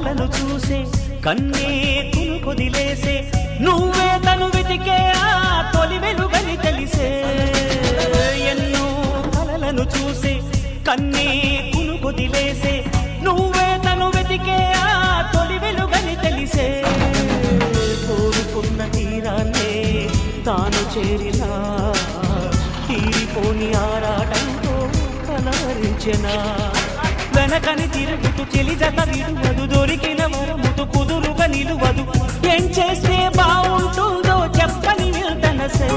కలలను చూసే కన్నే కొదిలేసే నువ్వే తను వెతికే ఆ తొలి వెలుగని తెలిసే ఎన్నో కలలను చూసే కన్నే కొదిలేసే నువ్వే తను వెతికే ఆ తొలి వెలుగని తెలిసే కోరుకున్న తీరాన్నే తాను చేరినా తీరిపోని ఆరాటంతో కలవరించెనా వెనకని తిరుగుతూ చెలిజత విడువదు దొరికిన వరముతు కుదురుగా నిలువదు ఏం చేస్తే బాగుంటుందో చెప్పని వెళ్తనసే